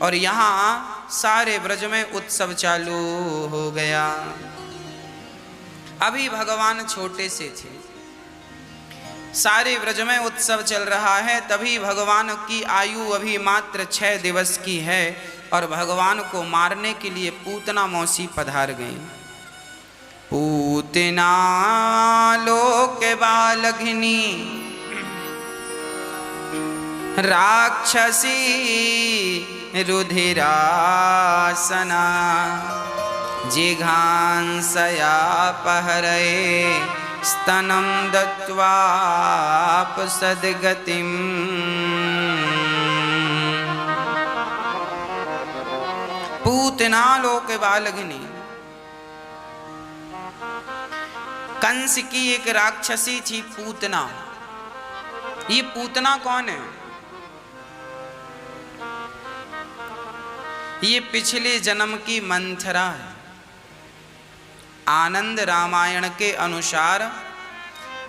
और यहाँ सारे ब्रज में उत्सव चालू हो गया। अभी भगवान छोटे से थे, सारे ब्रज में उत्सव चल रहा है, तभी भगवान की आयु अभी मात्र 6 दिवस की है और भगवान को मारने के लिए पूतना मौसी पधार गई। पूतना लोक बालघिनी राक्षसी रुधिरासना जिघांसया पहरये स्तनं दत्वाप सद्गतिम। पूतना लोक बालघिनी, कंस की एक राक्षसी थी पूतना। ये पूतना कौन है? ये पिछले जन्म की मंथरा है। आनंद रामायण के अनुसार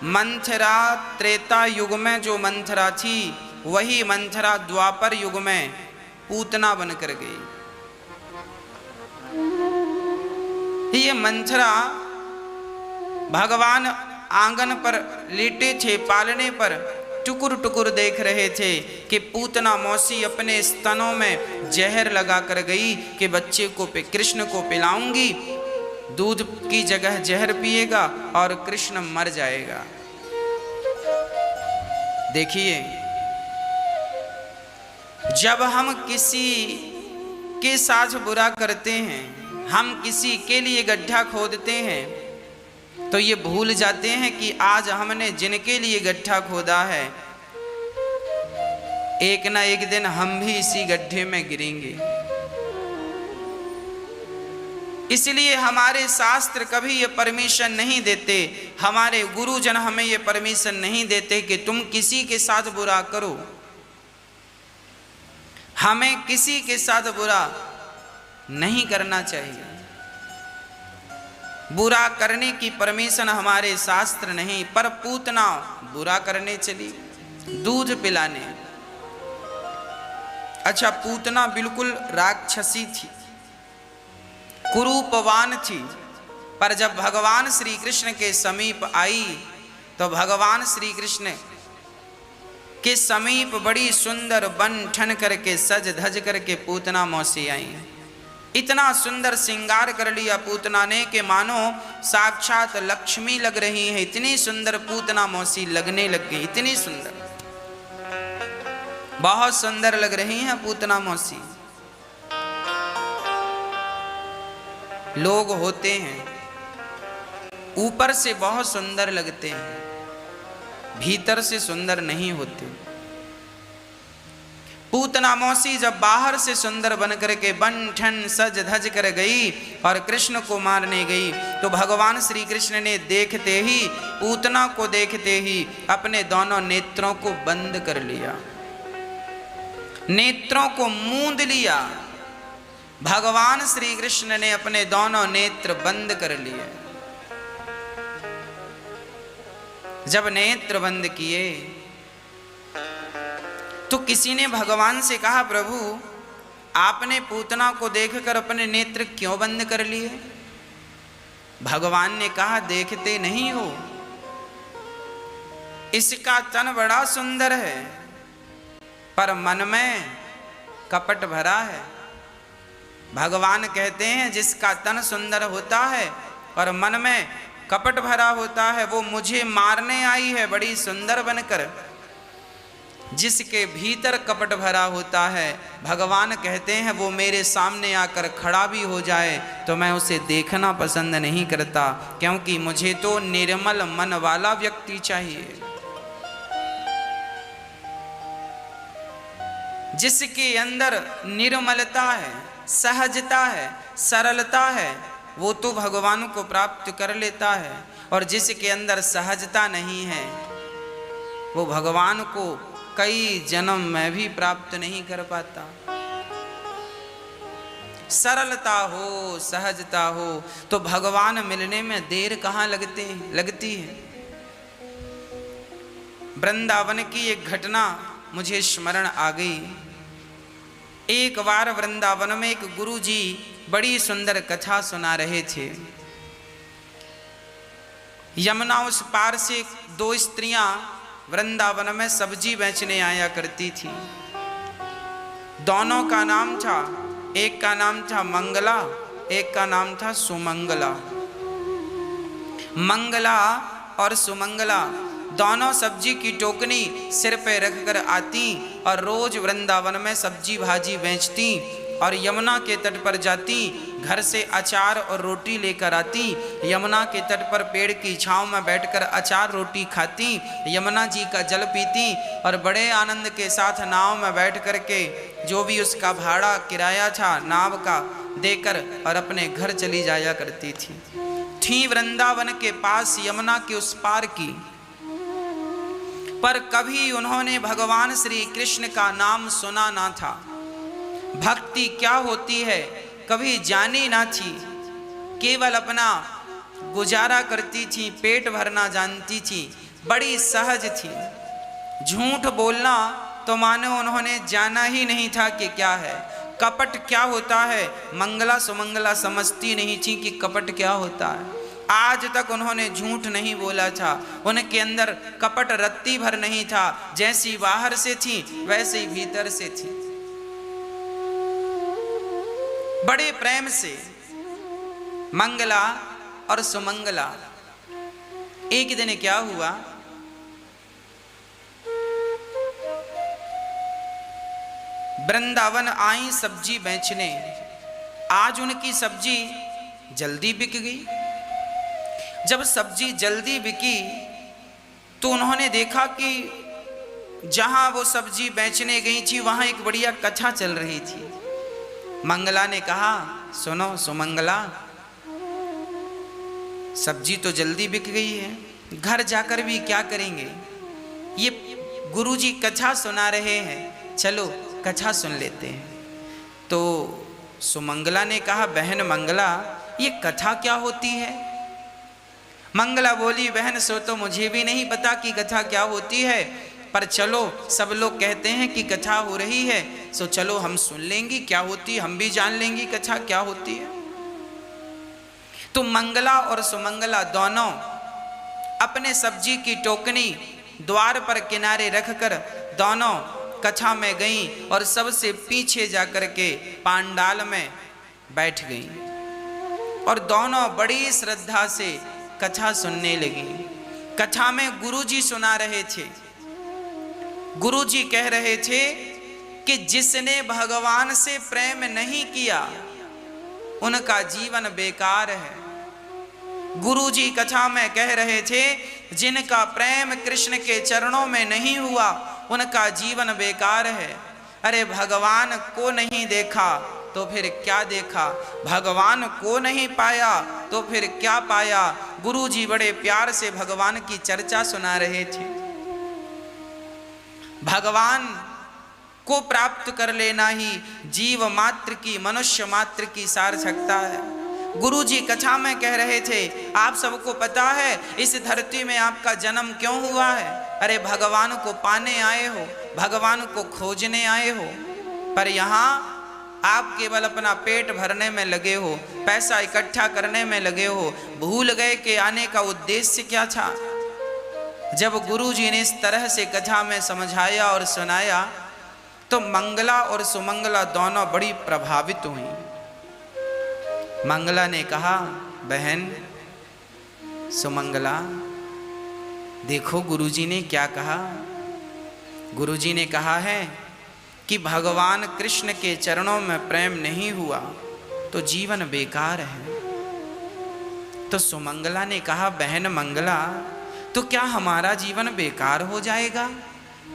मंथरा त्रेता युग में जो मंथरा थी, वही मंथरा द्वापर युग में पूतना बनकर गई। ये मंथरा भगवान आंगन पर लेटे थे, पालने पर टुकुर टुकुर देख रहे थे कि पूतना मौसी अपने स्तनों में जहर लगा कर गई कि बच्चे को कृष्ण को पिलाऊंगी, दूध की जगह जहर पिएगा और कृष्ण मर जाएगा। देखिए, जब हम किसी के साथ बुरा करते हैं, हम किसी के लिए गड्ढा खोदते हैं, तो ये भूल जाते हैं कि आज हमने जिनके लिए गड्ढा खोदा है, एक ना एक दिन हम भी इसी गड्ढे में गिरेंगे। इसलिए हमारे शास्त्र कभी ये परमिशन नहीं देते, हमारे गुरुजन हमें ये परमिशन नहीं देते कि तुम किसी के साथ बुरा करो। हमें किसी के साथ बुरा नहीं करना चाहिए। बुरा करने की परमिशन हमारे शास्त्र नहीं, पर पूतना बुरा करने चली, दूध पिलाने। अच्छा, पूतना बिल्कुल राक्षसी थी, कुरूपवान थी, पर जब भगवान श्री कृष्ण के समीप आई तो भगवान श्री कृष्ण के समीप बड़ी सुंदर बन ठन करके सज धज करके पूतना मौसी आई। इतना सुंदर श्रृंगार कर लिया पूतना ने कि मानो साक्षात लक्ष्मी लग रही है। इतनी सुंदर पूतना मौसी लगने लग गई, इतनी सुंदर, बहुत सुंदर लग रही हैं पूतना मौसी। लोग होते हैं ऊपर से बहुत सुंदर लगते हैं, भीतर से सुंदर नहीं होते। पूतना मौसी जब बाहर से सुंदर बन करके बन ठन सज धज कर गई और कृष्ण को मारने गई, तो भगवान श्री कृष्ण ने देखते ही, पूतना को देखते ही अपने दोनों नेत्रों को बंद कर लिया, नेत्रों को मूंद लिया। भगवान श्री कृष्ण ने अपने दोनों नेत्र बंद कर लिए। जब नेत्र बंद किए तो किसी ने भगवान से कहा, प्रभु आपने पूतना को देखकर अपने नेत्र क्यों बंद कर लिए? भगवान ने कहा, देखते नहीं हो, इसका तन बड़ा सुंदर है पर मन में कपट भरा है। भगवान कहते हैं जिसका तन सुंदर होता है और मन में कपट भरा होता है, वो मुझे मारने आई है बड़ी सुंदर बनकर। जिसके भीतर कपट भरा होता है, भगवान कहते हैं वो मेरे सामने आकर खड़ा भी हो जाए तो मैं उसे देखना पसंद नहीं करता, क्योंकि मुझे तो निर्मल मन वाला व्यक्ति चाहिए। जिसके अंदर निर्मलता है, सहजता है, सरलता है, वो तो भगवान को प्राप्त कर लेता है, और जिसके अंदर सहजता नहीं है वो भगवान को कई जन्म में भी प्राप्त नहीं कर पाता। सरलता हो, सहजता हो तो भगवान मिलने में देर कहाँ लगती है। वृंदावन की एक घटना मुझे स्मरण आ गई। एक बार वृंदावन में एक गुरुजी बड़ी सुंदर कथा सुना रहे थे। यमुना उस पार से दो स्त्रियां वृंदावन में सब्जी बेचने आया करती थी। दोनों का नाम था, एक का नाम था मंगला, एक का नाम था सुमंगला। मंगला और सुमंगला दोनों सब्जी की टोकनी सिर पे रखकर आती और रोज वृंदावन में सब्जी भाजी बेचती और यमुना के तट पर जाती, घर से अचार और रोटी लेकर आती, यमुना के तट पर पेड़ की छांव में बैठकर अचार रोटी खाती, यमुना जी का जल पीती और बड़े आनंद के साथ नाव में बैठ कर के जो भी उसका भाड़ा किराया था नाव का देकर और अपने घर चली जाया करती थी वृंदावन के पास यमुना के उस पार की। पर कभी उन्होंने भगवान श्री कृष्ण का नाम सुना ना था, भक्ति क्या होती है कभी जानी ना थी, केवल अपना गुजारा करती थी, पेट भरना जानती थी, बड़ी सहज थी। झूठ बोलना तो मानो उन्होंने जाना ही नहीं था कि क्या है, कपट क्या होता है मंगला सुमंगला समझती नहीं थी कि कपट क्या होता है। आज तक उन्होंने झूठ नहीं बोला था, उनके अंदर कपट रत्ती भर नहीं था, जैसी बाहर से थी वैसे ही भीतर से थी। बड़े प्रेम से मंगला और सुमंगला। एक दिन क्या हुआ, वृंदावन आई सब्जी बेचने। आज उनकी सब्जी जल्दी बिक गई। जब सब्जी जल्दी बिकी तो उन्होंने देखा कि जहां वो सब्जी बेचने गई थी वहां एक बढ़िया कथा चल रही थी। मंगला ने कहा, सुनो सुमंगला, सब्जी तो जल्दी बिक गई है, घर जाकर भी क्या करेंगे, ये गुरुजी कथा सुना रहे हैं, चलो कथा सुन लेते हैं। तो सुमंगला ने कहा, बहन मंगला ये कथा क्या होती है। मंगला बोली, बहन सो तो मुझे भी नहीं पता कि कथा क्या होती है, पर चलो सब लोग कहते हैं कि कथा हो रही है, सो चलो हम सुन लेंगे क्या होती है, हम भी जान लेंगे कथा क्या होती है। तो मंगला और सुमंगला दोनों अपने सब्जी की टोकनी द्वार पर किनारे रखकर दोनों कथा में गईं और सबसे पीछे जाकर के पांडाल में बैठ गईं और दोनों बड़ी श्रद्धा से कथा सुनने लगी। कथा में गुरुजी सुना रहे थे। गुरुजी कह रहे थे कि जिसने भगवान से प्रेम नहीं किया उनका जीवन बेकार है। गुरुजी कथा में कह रहे थे जिनका प्रेम कृष्ण के चरणों में नहीं हुआ उनका जीवन बेकार है। अरे भगवान को नहीं देखा तो फिर क्या देखा, भगवान को नहीं पाया तो फिर क्या पाया। गुरुजी बड़े प्यार से भगवान की चर्चा सुना रहे थे। भगवान को प्राप्त कर लेना ही जीव मात्र की, मनुष्य मात्र की सार्थकता है। गुरुजी कथा में कह रहे थे, आप सबको पता है इस धरती में आपका जन्म क्यों हुआ है। अरे भगवान को पाने आए हो, भगवान को खोजने आए हो, पर यहाँ आप केवल अपना पेट भरने में लगे हो, पैसा इकट्ठा करने में लगे हो, भूल गए कि आने का उद्देश्य क्या था। जब गुरुजी ने इस तरह से कथा में समझाया और सुनाया तो मंगला और सुमंगला दोनों बड़ी प्रभावित हुई। मंगला ने कहा, बहन सुमंगला देखो गुरुजी ने क्या कहा। गुरुजी ने कहा है कि भगवान कृष्ण के चरणों में प्रेम नहीं हुआ तो जीवन बेकार है। तो सुमंगला ने कहा, बहन मंगला तो क्या हमारा जीवन बेकार हो जाएगा,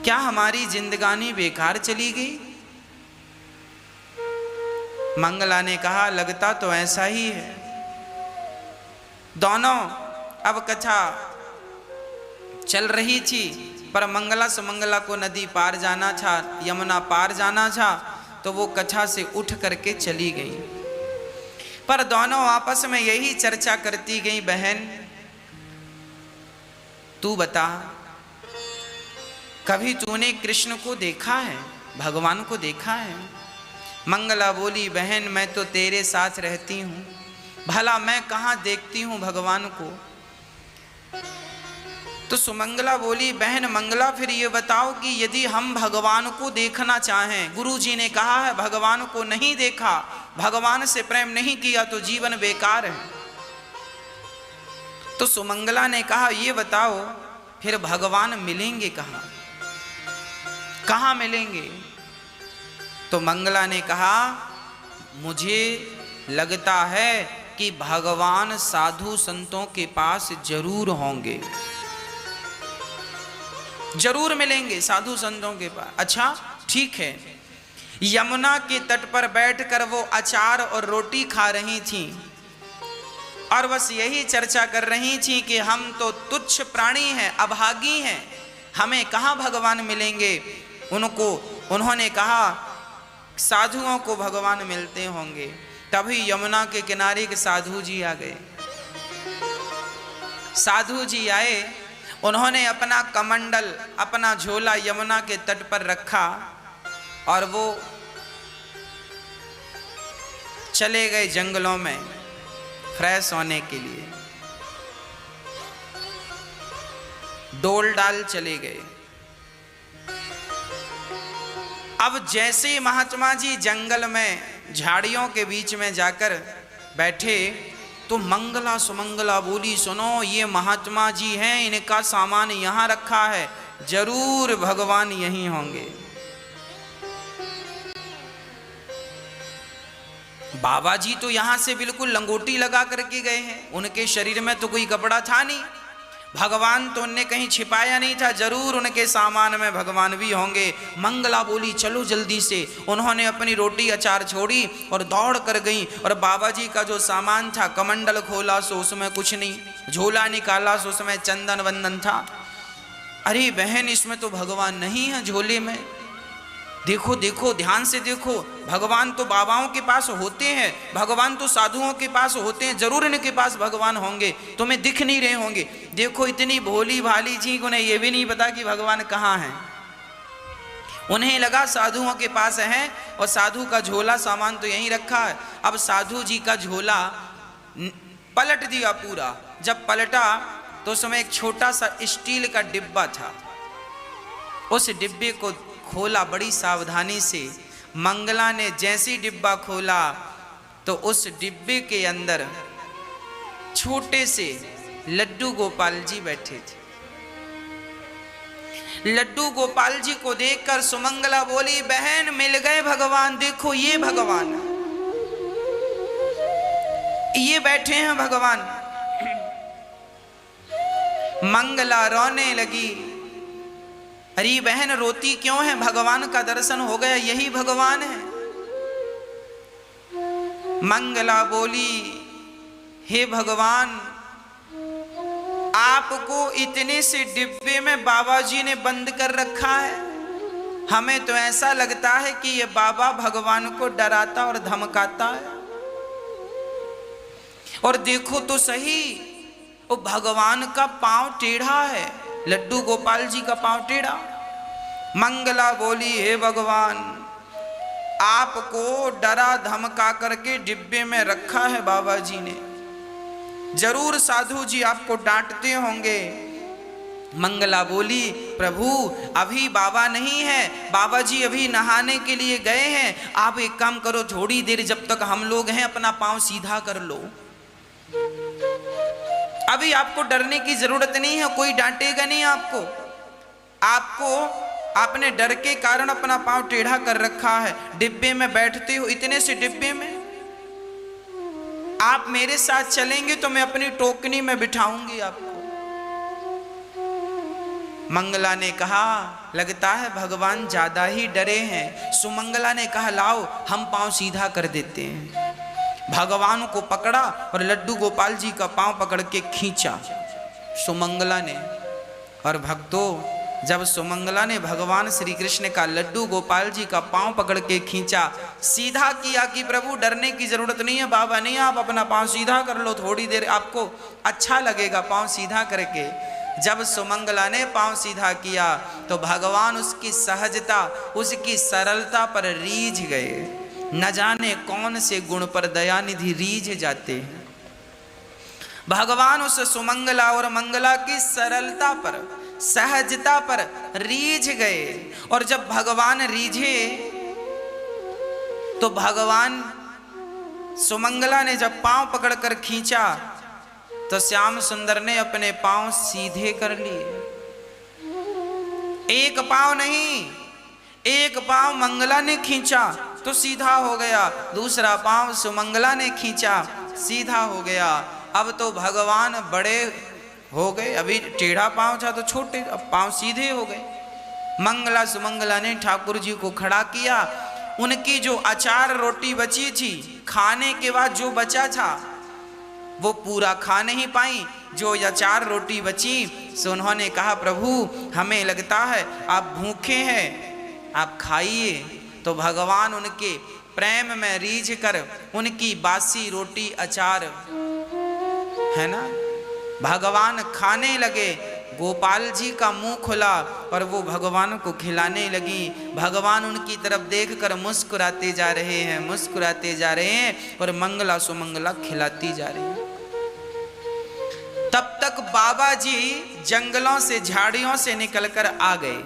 क्या हमारी जिंदगानी बेकार चली गई। मंगला ने कहा, लगता तो ऐसा ही है। दोनों अब कथा चल रही थी पर मंगला सुमंगला को नदी पार जाना था, यमुना पार जाना था, तो वो कथा से उठ करके चली गई। पर दोनों आपस में यही चर्चा करती गई, बहन तू बता कभी तूने कृष्ण को देखा है, भगवान को देखा है। मंगला बोली बहन मैं तो तेरे साथ रहती हूँ, भला मैं कहाँ देखती हूँ भगवान को। तो सुमंगला बोली बहन मंगला फिर ये बताओ कि यदि हम भगवान को देखना चाहें, गुरु जी ने कहा है भगवान को नहीं देखा, भगवान से प्रेम नहीं किया तो जीवन बेकार है। तो सुमंगला ने कहा ये बताओ फिर भगवान मिलेंगे कहाँ, कहाँ मिलेंगे। तो मंगला ने कहा मुझे लगता है कि भगवान साधु संतों के पास जरूर होंगे, जरूर मिलेंगे साधु संतों के पास। अच्छा ठीक है। यमुना के तट पर बैठकर वो अचार और रोटी खा रही थी और बस यही चर्चा कर रही थी कि हम तो तुच्छ प्राणी हैं, अभागी हैं, हमें कहाँ भगवान मिलेंगे। उन्होंने कहा साधुओं को भगवान मिलते होंगे। तभी यमुना के किनारे के साधु जी आ गए। साधु जी आए, उन्होंने अपना कमंडल, अपना झोला यमुना के तट पर रखा और वो चले गए जंगलों में फ्रेश होने के लिए। डोल डाल चले गए। अब जैसे महात्मा जी जंगल में झाड़ियों के बीच में जाकर बैठे तो मंगला सुमंगला बोली सुनो ये महात्मा जी हैं, इनका सामान यहाँ रखा है, जरूर भगवान यहीं होंगे। बाबा जी तो यहाँ से बिल्कुल लंगोटी लगा करके गए हैं, उनके शरीर में तो कोई कपड़ा था नहीं, भगवान तो उनने कहीं छिपाया नहीं था, जरूर उनके सामान में भगवान भी होंगे। मंगला बोली चलो जल्दी से। उन्होंने अपनी रोटी अचार छोड़ी और दौड़ कर गई और बाबा जी का जो सामान था, कमंडल खोला सो उसमें कुछ नहीं, झोला निकाला सो उसमें चंदन वंदन था। अरे बहन इसमें तो भगवान नहीं है झोले में, देखो देखो ध्यान से देखो, भगवान तो बाबाओं के पास होते हैं, भगवान तो साधुओं के पास होते हैं, जरूर इनके पास भगवान होंगे, तुम्हें दिख नहीं रहे होंगे। देखो इतनी भोली भाली जी उन्हें ये भी नहीं पता कि भगवान कहाँ हैं। उन्हें लगा साधुओं के पास है और साधु का झोला सामान तो यहीं रखा है। अब साधु जी का झोला पलट दिया पूरा। जब पलटा तो उसमें एक छोटा सा स्टील का डिब्बा था, उस डिब्बे को खोला बड़ी सावधानी से। मंगला ने जैसी डिब्बा खोला तो उस डिब्बे के अंदर छोटे से लड्डू गोपाल जी बैठे थे। लड्डू गोपाल जी को देखकर सुमंगला बोली बहन मिल गए भगवान, देखो ये भगवान, ये बैठे हैं भगवान। मंगला रोने लगी। अरे बहन रोती क्यों है, भगवान का दर्शन हो गया, यही भगवान है। मंगला बोली हे भगवान, आपको इतने से डिब्बे में बाबा जी ने बंद कर रखा है, हमें तो ऐसा लगता है कि ये बाबा भगवान को डराता और धमकाता है। और देखो तो सही, वो भगवान का पांव टेढ़ा है, लड्डू गोपाल जी का पांव टेढ़ा। मंगला बोली हे भगवान, आपको डरा धमका करके डिब्बे में रखा है बाबा जी ने, जरूर साधु जी आपको डांटते होंगे। मंगला बोली प्रभु अभी बाबा नहीं है, बाबा जी अभी नहाने के लिए गए हैं, आप एक काम करो थोड़ी देर जब तक हम लोग हैं अपना पांव सीधा कर लो, अभी आपको डरने की जरूरत नहीं है, कोई डांटेगा नहीं आपको। आपने डर के कारण अपना पांव टेढ़ा कर रखा है, डिब्बे में बैठते हो, इतने से डिब्बे में आप मेरे साथ चलेंगे तो मैं अपनी टोकनी में बिठाऊंगी आपको। मंगला ने कहा लगता है भगवान ज्यादा ही डरे हैं। सुमंगला ने कहा लाओ हम पांव सीधा कर देते हैं। भगवान को पकड़ा और लड्डू गोपाल जी का पांव पकड़ के खींचा सुमंगला ने। और भक्तों जब सुमंगला ने भगवान श्री कृष्ण का लड्डू गोपाल जी का पांव पकड़ के खींचा, सीधा किया कि प्रभु डरने की जरूरत नहीं है, बाबा नहीं, आप अपना पांव सीधा कर लो, थोड़ी देर आपको अच्छा लगेगा पांव सीधा करके। जब सुमंगला ने पांव सीधा किया तो भगवान उसकी सहजता, उसकी सरलता पर रीझ गए। न जाने कौन से गुण पर दयानिधि रीझ जाते हैं। भगवान उस सुमंगला और मंगला की सरलता पर, सहजता पर रीझ गए। और जब भगवान रीझे तो भगवान सुमंगला ने जब पांव पकड़कर खींचा तो श्याम सुंदर ने अपने पांव सीधे कर लिए। एक पांव नहीं, एक पांव मंगला ने खींचा तो सीधा हो गया, दूसरा पांव सुमंगला ने खींचा सीधा हो गया। अब तो भगवान बड़े हो गए, अभी टेढ़ा पांव था तो छोटे, अब पांव सीधे हो गए। मंगला सुमंगला ने ठाकुर जी को खड़ा किया। उनकी जो अचार रोटी बची थी, खाने के बाद जो बचा था वो पूरा खा नहीं पाई। जो अचार रोटी बची सो उन्होंने कहा, प्रभु हमें लगता है आप भूखे हैं, आप खाइए। तो भगवान उनके प्रेम में रीझ कर उनकी बासी रोटी अचार है ना, भगवान खाने लगे। गोपाल जी का मुंह खुला और वो भगवान को खिलाने लगी। भगवान उनकी तरफ देखकर मुस्कुराते जा रहे हैं, मुस्कुराते जा रहे हैं और मंगला सुमंगला खिलाती जा रही है। तब तक बाबा जी जंगलों से, झाड़ियों से निकलकर आ गए।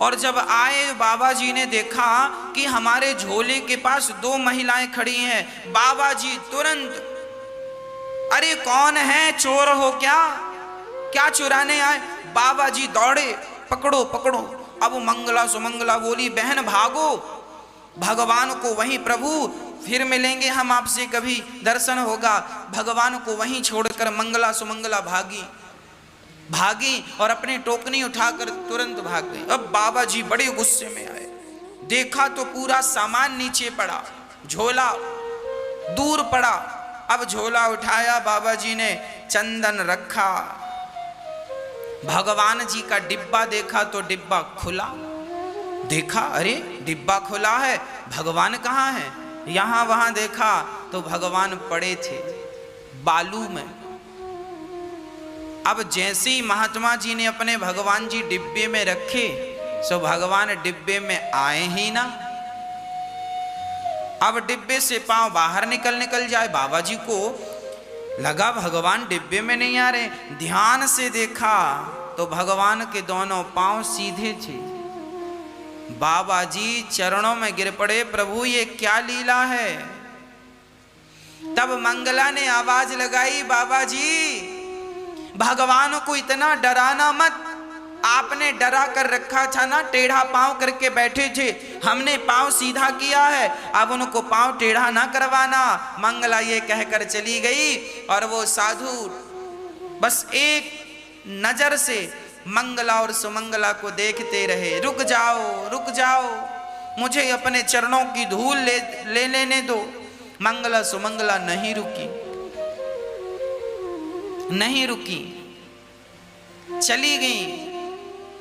और जब आए बाबा जी ने देखा कि हमारे झोले के पास दो महिलाएं खड़ी हैं। बाबा जी तुरंत, अरे कौन है, चोर हो क्या, क्या चुराने आए? बाबा जी दौड़े, पकड़ो पकड़ो। अब मंगला सुमंगला बोली, बहन भागो, भगवान को वहीं, प्रभु फिर मिलेंगे हम आपसे, कभी दर्शन होगा। भगवान को वहीं छोड़कर मंगला सुमंगला भागी और अपनी टोकनी उठाकर तुरंत भाग गई। अब बाबा जी बड़े गुस्से में आए, देखा तो पूरा सामान नीचे पड़ा, झोला दूर पड़ा। अब झोला उठाया बाबा जी ने, चंदन रखा, भगवान जी का डिब्बा देखा तो डिब्बा खुला। देखा, अरे डिब्बा खुला है, भगवान कहाँ है? यहां वहां देखा तो भगवान पड़े थे बालू में। अब जैसे ही महात्मा जी ने अपने भगवान जी डिब्बे में रखे सो भगवान डिब्बे में आए ही ना। अब डिब्बे से पांव बाहर निकल जाए। बाबा जी को लगा भगवान डिब्बे में नहीं आ रहे, ध्यान से देखा तो भगवान के दोनों पांव सीधे थे। बाबा जी चरणों में गिर पड़े, प्रभु ये क्या लीला है? तब मंगला ने आवाज लगाई, बाबा जी भगवान को इतना डराना मत, आपने डरा कर रखा था ना, टेढ़ा पांव करके बैठे थे, हमने पांव सीधा किया है, अब उनको पांव टेढ़ा ना करवाना। मंगला ये कहकर चली गई और वो साधु बस एक नजर से मंगला और सुमंगला को देखते रहे। रुक जाओ, रुक जाओ, मुझे अपने चरणों की धूल ले लेने दो। मंगला सुमंगला नहीं रुकी, नहीं रुकी, चली गई।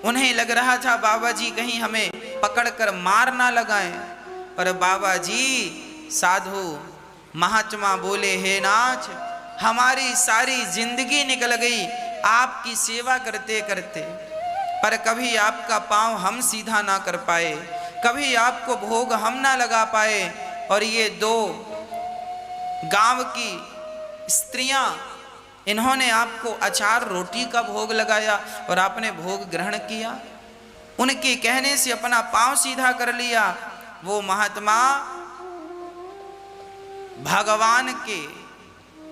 उन्हें लग रहा था बाबा जी कहीं हमें पकड़कर मार ना लगाएं। पर बाबा जी साधु महात्मा बोले, हे नाथ, हमारी सारी जिंदगी निकल गई आपकी सेवा करते करते, पर कभी आपका पांव हम सीधा ना कर पाए, कभी आपको भोग हम ना लगा पाए। और ये दो गांव की स्त्रियां, इन्होंने आपको अचार रोटी का भोग लगाया और आपने भोग ग्रहण किया, उनके कहने से अपना पांव सीधा कर लिया। वो महात्मा भगवान के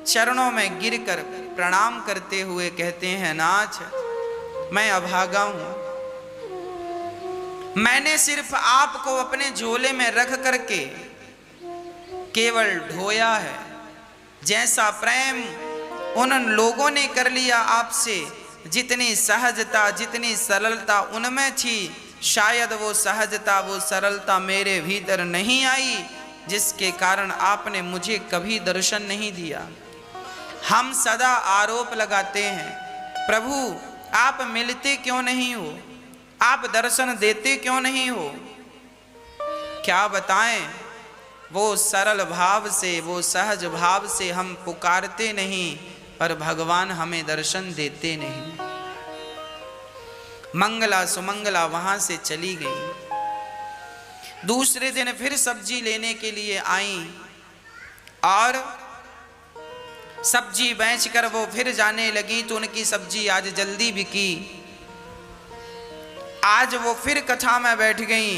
चरणों में गिरकर प्रणाम करते हुए कहते हैं, नाथ मैं अभागा हूं, मैंने सिर्फ आपको अपने झोले में रख करके केवल ढोया है। जैसा प्रेम उन लोगों ने कर लिया आपसे, जितनी सहजता जितनी सरलता उनमें थी, शायद वो सहजता वो सरलता मेरे भीतर नहीं आई, जिसके कारण आपने मुझे कभी दर्शन नहीं दिया। हम सदा आरोप लगाते हैं, प्रभु आप मिलते क्यों नहीं हो, आप दर्शन देते क्यों नहीं हो? क्या बताएं, वो सरल भाव से, वो सहज भाव से हम पुकारते नहीं, पर भगवान हमें दर्शन देते नहीं। मंगला सुमंगला वहां से चली गई। दूसरे दिन फिर सब्जी लेने के लिए आई और सब्जी बेचकर वो फिर जाने लगी तो उनकी सब्जी आज जल्दी बिकी। आज वो फिर कथा में बैठ गई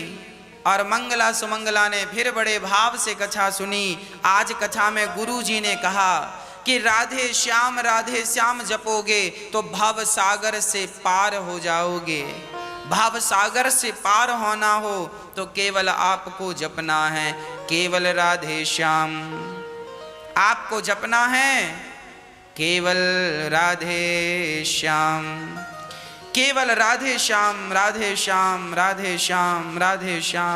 और मंगला सुमंगला ने फिर बड़े भाव से कथा सुनी। आज कथा में गुरु जी ने कहा कि राधे श्याम जपोगे तो भव सागर से पार हो जाओगे। भाव सागर से पार होना हो तो केवल आपको जपना है, केवल राधे श्याम। आपको जपना है केवल राधे श्याम, केवल राधे श्याम, राधे श्याम, राधे श्याम, राधे श्याम।